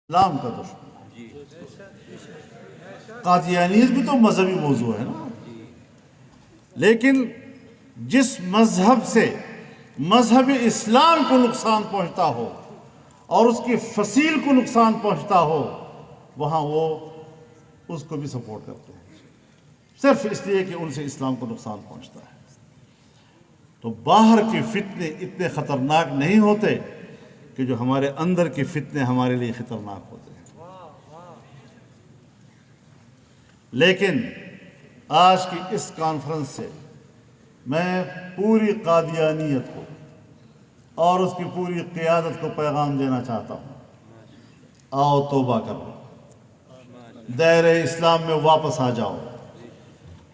اسلام کا دشمن ہے۔ قادیانیت بھی تو مذہبی موضوع ہے نا، لیکن جس مذہب سے مذہب اسلام کو نقصان پہنچتا ہو اور اس کی فصیل کو نقصان پہنچتا ہو، وہاں وہ اس کو بھی سپورٹ کرتے ہیں، صرف اس لیے کہ ان سے اسلام کو نقصان پہنچتا ہے۔ تو باہر کے فتنے اتنے خطرناک نہیں ہوتے کہ جو ہمارے اندر کے فتنے ہمارے لیے خطرناک ہوتے ہیں۔ لیکن آج کی اس کانفرنس سے میں پوری قادیانیت کو اور اس کی پوری قیادت کو پیغام دینا چاہتا ہوں، آؤ توبہ کرو، دائرہ اسلام میں واپس آ جاؤ،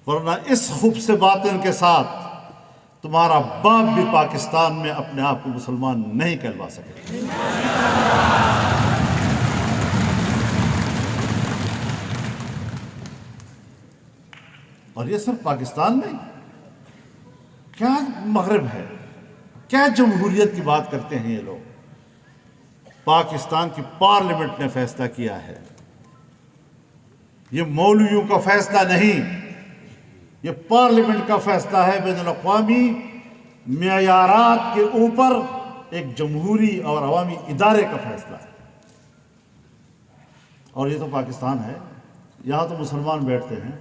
ورنہ اس خوب سے باطن کے ساتھ تمہارا باپ بھی پاکستان میں اپنے آپ کو مسلمان نہیں کہلوا سکے۔ اور یہ صرف پاکستان نہیں، کیا مغرب ہے، کیا جمہوریت کی بات کرتے ہیں یہ لوگ۔ پاکستان کی پارلیمنٹ نے فیصلہ کیا ہے، یہ مولویوں کا فیصلہ نہیں، یہ پارلیمنٹ کا فیصلہ ہے، بین الاقوامی معیارات کے اوپر ایک جمہوری اور عوامی ادارے کا فیصلہ ہے۔ اور یہ تو پاکستان ہے، یہاں تو مسلمان بیٹھتے ہیں۔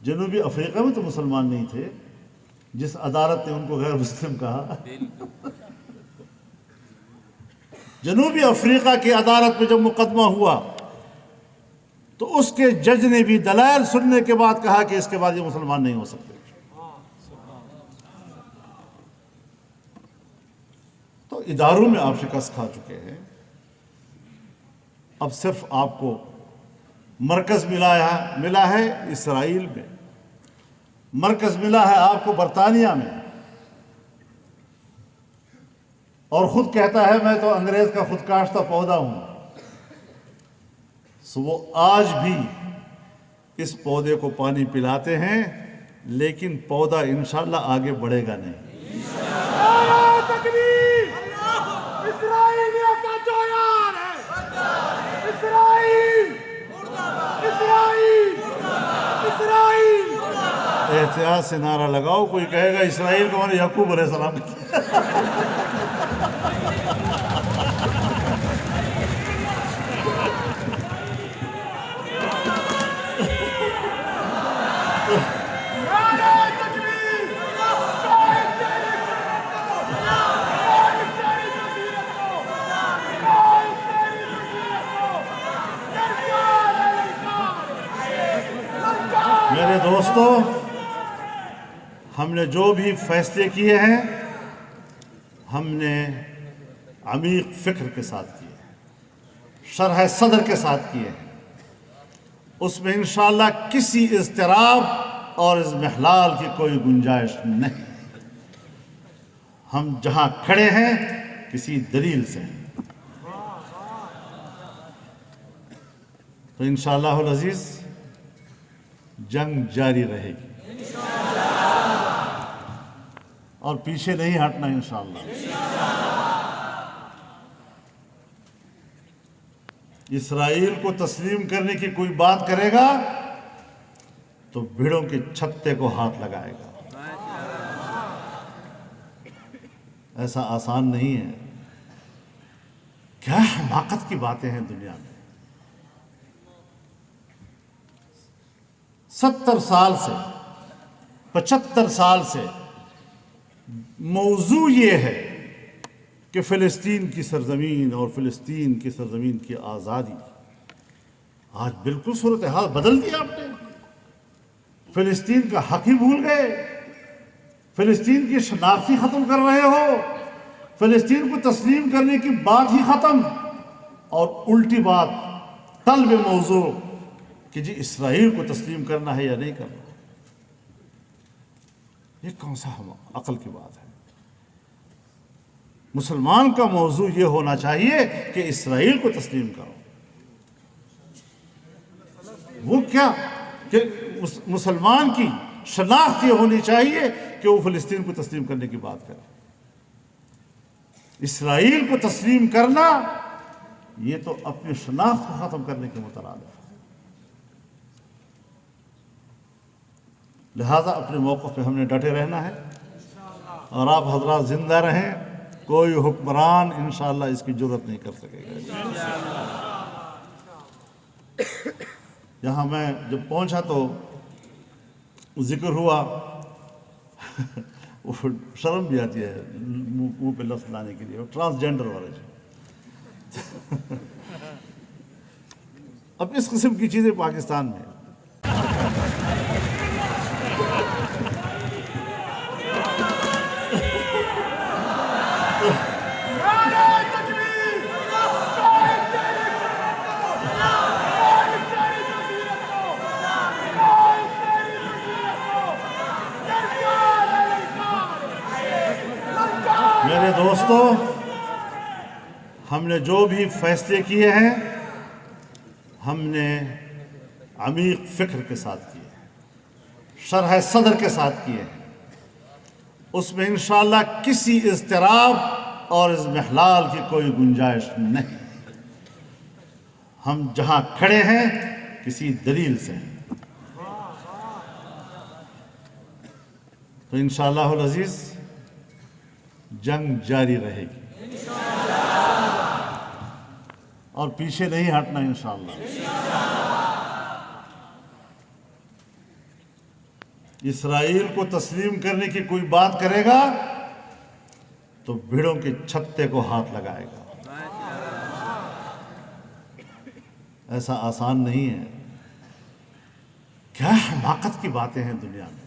جنوبی افریقہ میں تو مسلمان نہیں تھے، جس عدالت نے ان کو غیر مسلم کہا۔ جنوبی افریقہ کی عدالت میں جب مقدمہ ہوا تو اس کے جج نے بھی دلائل سننے کے بعد کہا کہ اس کے بعد یہ مسلمان نہیں ہو سکتے۔ تو اداروں میں آپ شکست کھا چکے ہیں، اب صرف آپ کو مرکز ملا ہے اسرائیل میں، مرکز ملا ہے آپ کو برطانیہ میں، اور خود کہتا ہے میں تو انگریز کا خود کاشتہ پودا ہوں۔ سو وہ آج بھی اس پودے کو پانی پلاتے ہیں، لیکن پودا انشاءاللہ آگے بڑھے گا نہیں۔ اسرائیلیوں کا جویان ہے، اسرائیل، اسرائیل، اسرائیل۔ احتیاط سے نعرہ لگاؤ، کوئی کہے گا اسرائیل کو ہمارے یعقوب علیہ السلام کیا۔ میرے دوستو، ہم نے جو بھی فیصلے کیے ہیں، ہم نے عمیق فکر کے ساتھ کیے ہیں، شرح صدر کے ساتھ کیے ہیں۔ اس میں انشاءاللہ کسی اضطراب اور اضمحلال کی کوئی گنجائش نہیں۔ ہم جہاں کھڑے ہیں کسی دلیل سے ہیں، تو انشاءاللہ العزیز جنگ جاری رہے گی اور پیچھے نہیں ہٹنا انشاءاللہ۔ اسرائیل کو تسلیم کرنے کی کوئی بات کرے گا تو بھیڑوں کے چھتے کو ہاتھ لگائے گا۔ ایسا آسان نہیں ہے۔ کیا حماقت کی باتیں ہیں دنیا میں۔ 70 سال سے 75 سال سے موضوع یہ ہے کہ فلسطین کی سرزمین اور فلسطین کی سرزمین کی آزادی۔ آج بالکل صورتحال بدل دی آپ نے، فلسطین کا حق ہی بھول گئے، فلسطین کی شناخت ہی ختم کر رہے ہو، فلسطین کو تسلیم کرنے کی بات ہی ختم، اور الٹی بات طلب موضوع کہ جی اسرائیل کو تسلیم کرنا ہے یا نہیں کرنا۔ یہ کون سا عقل کی بات ہے؟ مسلمان کا موضوع یہ ہونا چاہیے کہ اسرائیل کو تسلیم کرو۔ وہ کیا کہ مسلمان کی شناخت یہ ہونی چاہیے کہ وہ فلسطین کو تسلیم کرنے کی بات کرے۔ اسرائیل کو تسلیم کرنا یہ تو اپنی شناخت کو ختم کرنے کے مترادف ہے۔ لہذا اپنے موقف پہ ہم نے ڈٹے رہنا ہے، اور آپ حضرات زندہ رہیں، کوئی حکمران انشاءاللہ اس کی جرت نہیں کر سکے گا۔ یہاں میں جب پہنچا تو ذکر ہوا وہ شرم بھی آتی ہے منہ پہ لفظ لانے کے لیے، ٹرانسجینڈر والے جو اب اس قسم کی چیزیں پاکستان میں میرے دوستو، ہم نے جو بھی فیصلے کیے ہیں ہم نے عمیق فکر کے ساتھ کیے ہیں، شرح صدر کے ساتھ کیے ہیں، اس میں انشاءاللہ کسی اضطراب اور اضمحلال کی کوئی گنجائش نہیں۔ ہم جہاں کھڑے ہیں کسی دلیل سے ہیں، تو انشاءاللہ العزیز جنگ جاری رہے گی اور پیچھے نہیں ہٹنا انشاءاللہ۔ اسرائیل کو تسلیم کرنے کی کوئی بات کرے گا تو بھیڑوں کے چھتے کو ہاتھ لگائے گا، ایسا آسان نہیں ہے۔ کیا حماقت کی باتیں ہیں دنیا میں۔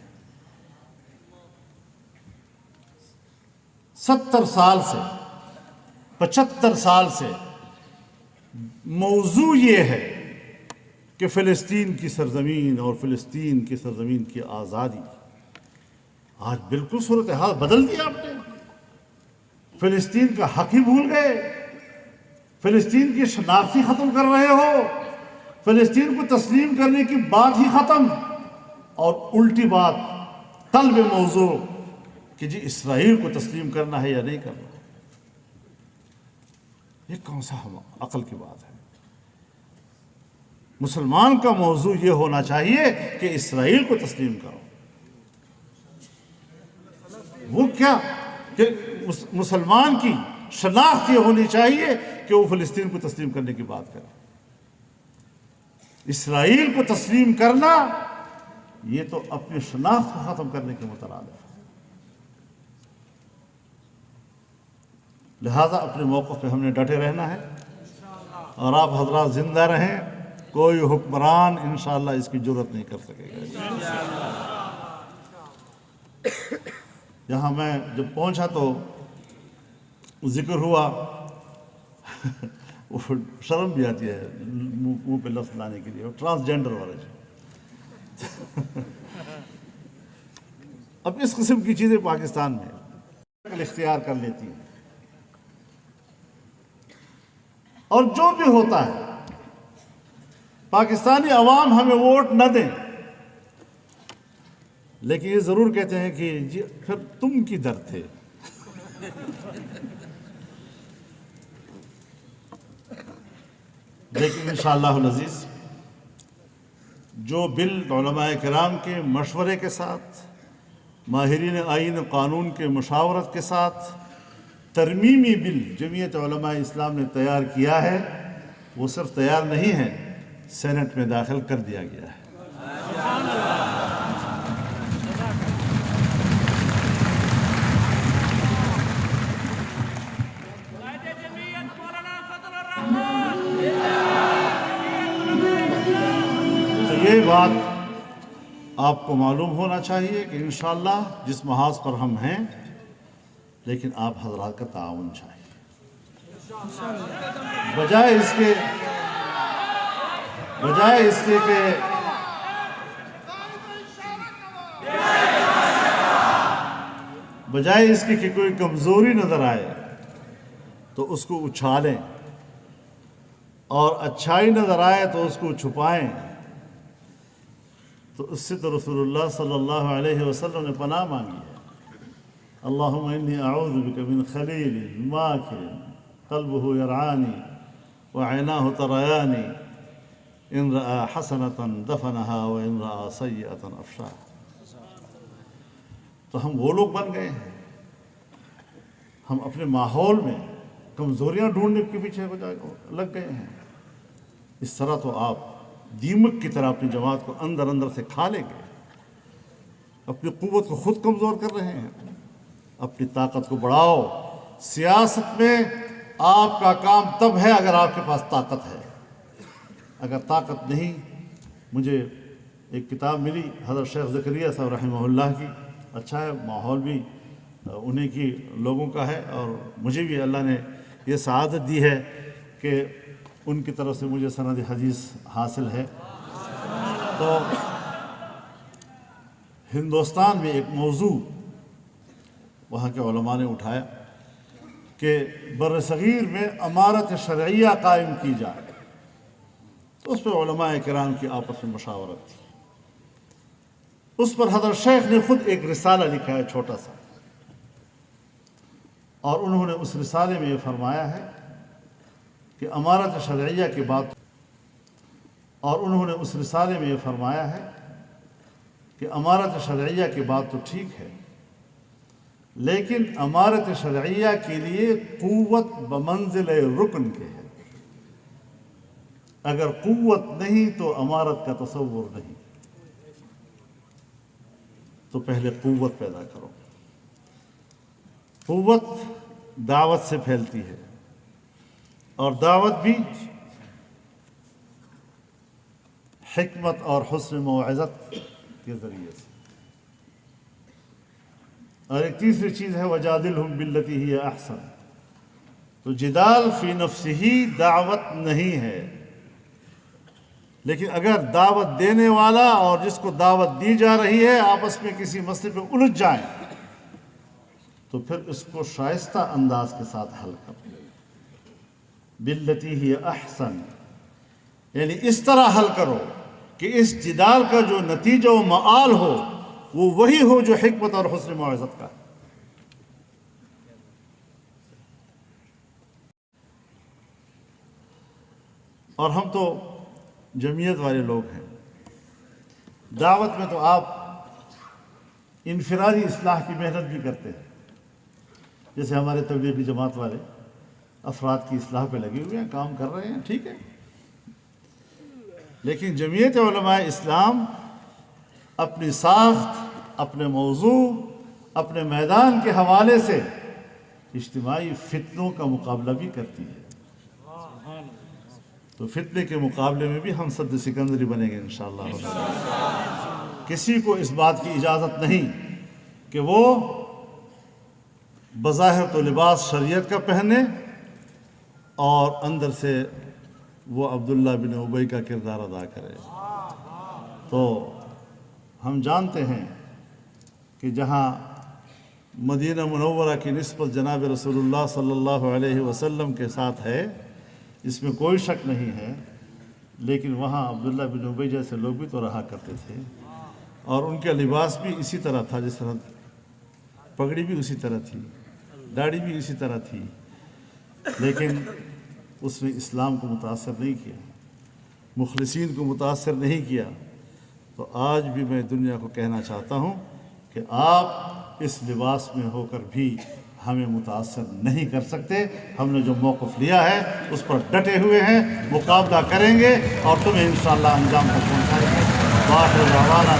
70 سال سے 75 سال سے موضوع یہ ہے کہ فلسطین کی سرزمین اور فلسطین کی سرزمین کی آزادی، آج بالکل صورتحال بدل دی آپ نے۔ فلسطین کا حق ہی بھول گئے، فلسطین کی شناخت ہی ختم کر رہے ہو، فلسطین کو تسلیم کرنے کی بات ہی ختم، اور الٹی بات طلب موضوع کہ جی اسرائیل کو تسلیم کرنا ہے یا نہیں کرنا۔ یہ کون سا عقل کی بات ہے؟ مسلمان کا موضوع یہ ہونا چاہیے کہ اسرائیل کو تسلیم کرو۔ وہ کیا کہ مسلمان کی شناخت یہ ہونی چاہیے کہ وہ فلسطین کو تسلیم کرنے کی بات کرے۔ اسرائیل کو تسلیم کرنا یہ تو اپنی شناخت کو ختم کرنے کے مترادف ہے۔ لہذا اپنے موقف پہ ہم نے ڈٹے رہنا ہے، اور آپ حضرات زندہ رہیں، کوئی حکمران انشاءاللہ اس کی جرت نہیں کر سکے گا۔ یہاں میں جب پہنچا تو ذکر ہوا وہ شرم بھی آتی ہے منہ پہ لفظ لانے کے لیے، ٹرانسجینڈر والے جو اب اس قسم کی چیزیں پاکستان میں اختیار کر لیتی ہیں، اور جو بھی ہوتا ہے پاکستانی عوام ہمیں ووٹ نہ دیں، لیکن یہ ضرور کہتے ہیں کہ جی پھر تم کدھر تھے۔ لیکن انشاءاللہ العزیز جو بل علماء کرام کے مشورے کے ساتھ، ماہرین آئین قانون کے مشاورت کے ساتھ ترمیمی بل جمعیت علماء اسلام نے تیار کیا ہے، وہ صرف تیار نہیں ہے، سینٹ میں داخل کر دیا گیا ہے۔ تو یہ بات آپ کو معلوم ہونا چاہیے کہ انشاءاللہ جس محاذ پر ہم ہیں، لیکن آپ حضرات کا تعاون چاہیے، بجائے اس کے کہ کوئی کمزوری نظر آئے تو اس کو اچھالیں، اور اچھائی نظر آئے تو اس کو چھپائیں۔ تو اس سے تو رسول اللہ صلی اللہ علیہ وسلم نے پناہ مانگی ہے، اللہم انی اعوذ بک من خلیل ماکر قلبہ یرعانی وعیناہ تریانی ان رأى حسنة دفنها وإن رأى سیئة افشاها۔ تو ہم وہ لوگ بن گئے ہیں، ہم اپنے ماحول میں کمزوریاں ڈھونڈنے کے پیچھے لگ گئے ہیں۔ اس طرح تو آپ دیمک کی طرح اپنی جماعت کو اندر اندر سے کھا لیں گے، اپنی قوت کو خود کمزور کر رہے ہیں۔ اپنی طاقت کو بڑھاؤ۔ سیاست میں آپ کا کام تب ہے اگر آپ کے پاس طاقت ہے، اگر طاقت نہیں۔ مجھے ایک کتاب ملی حضرت شیخ زکریا صاحب رحمہ اللہ کی، اچھا ہے، ماحول بھی انہیں کی لوگوں کا ہے، اور مجھے بھی اللہ نے یہ سعادت دی ہے کہ ان کی طرف سے مجھے سند حدیث حاصل ہے۔ تو ہندوستان میں ایک موضوع وہاں کے علماء نے اٹھایا کہ بر صغیر میں امارت شرعیہ قائم کی جائے، تو اس پر علماء کرام کی آپس میں مشاورت تھی۔ اس پر حضرت شیخ نے خود ایک رسالہ لکھا ہے چھوٹا سا، اور انہوں نے اس رسالے میں یہ فرمایا ہے کہ امارت شرعیہ کی بات، اور انہوں نے اس رسالے میں یہ فرمایا ہے کہ امارت شرعیہ کی بات تو ٹھیک ہے، لیکن امارت شرعیہ کے لیے قوت بمنزل رکن کے ہے۔ اگر قوت نہیں تو امارت کا تصور نہیں، تو پہلے قوت پیدا کرو۔ قوت دعوت سے پھیلتی ہے، اور دعوت بھی حکمت اور حسن موعظت کے ذریعے سے۔ اور ایک تیسری چیز ہے وَجَادِلْهُمْ بِالَّتِي هِيَ أَحْسَنُ۔ تو جدال فی نفسہ ہی دعوت نہیں ہے، لیکن اگر دعوت دینے والا اور جس کو دعوت دی جا رہی ہے آپس میں کسی مسئلے پہ الجھ جائیں، تو پھر اس کو شائستہ انداز کے ساتھ حل کرو۔ بِالَّتِي هِيَ أَحْسَنُ، یعنی اس طرح حل کرو کہ اس جدال کا جو نتیجہ و مآل ہو وہ وہی ہو جو حکمت اور حسن موعظت کا ہے۔ اور ہم تو جمعیت والے لوگ ہیں، دعوت میں تو آپ انفرادی اصلاح کی محنت بھی کرتے ہیں، جیسے ہمارے تبلیغی جماعت والے افراد کی اصلاح پہ لگے ہوئے ہیں، کام کر رہے ہیں، ٹھیک ہے۔ لیکن جمعیت علماء اسلام اپنی ساخت، اپنے موضوع، اپنے میدان کے حوالے سے اجتماعی فتنوں کا مقابلہ بھی کرتی ہے۔ تو فتنے کے مقابلے میں بھی ہم سد سکندری بنیں گے انشاءاللہ۔ کسی کو اس بات کی اجازت نہیں کہ وہ بظاہر تو لباس شریعت کا پہنے اور اندر سے وہ عبداللہ بن ابی کا کردار ادا کرے۔ تو ہم جانتے ہیں کہ جہاں مدینہ منورہ کی نسبت جناب رسول اللہ صلی اللہ علیہ وسلم کے ساتھ ہے، اس میں کوئی شک نہیں ہے، لیکن وہاں عبداللہ بن ابی جیسے لوگ بھی تو رہا کرتے تھے، اور ان کا لباس بھی اسی طرح تھا، جس طرح پگڑی بھی اسی طرح تھی، داڑھی بھی اسی طرح تھی، لیکن اس نے اسلام کو متاثر نہیں کیا، مخلصین کو متاثر نہیں کیا۔ تو آج بھی میں دنیا کو کہنا چاہتا ہوں کہ آپ اس لباس میں ہو کر بھی ہمیں متاثر نہیں کر سکتے۔ ہم نے جو موقف لیا ہے اس پر ڈٹے ہوئے ہیں، مقابلہ کریں گے اور تمہیں انشاءاللہ انجام تک پہنچائیں گے۔ باخر دعوانا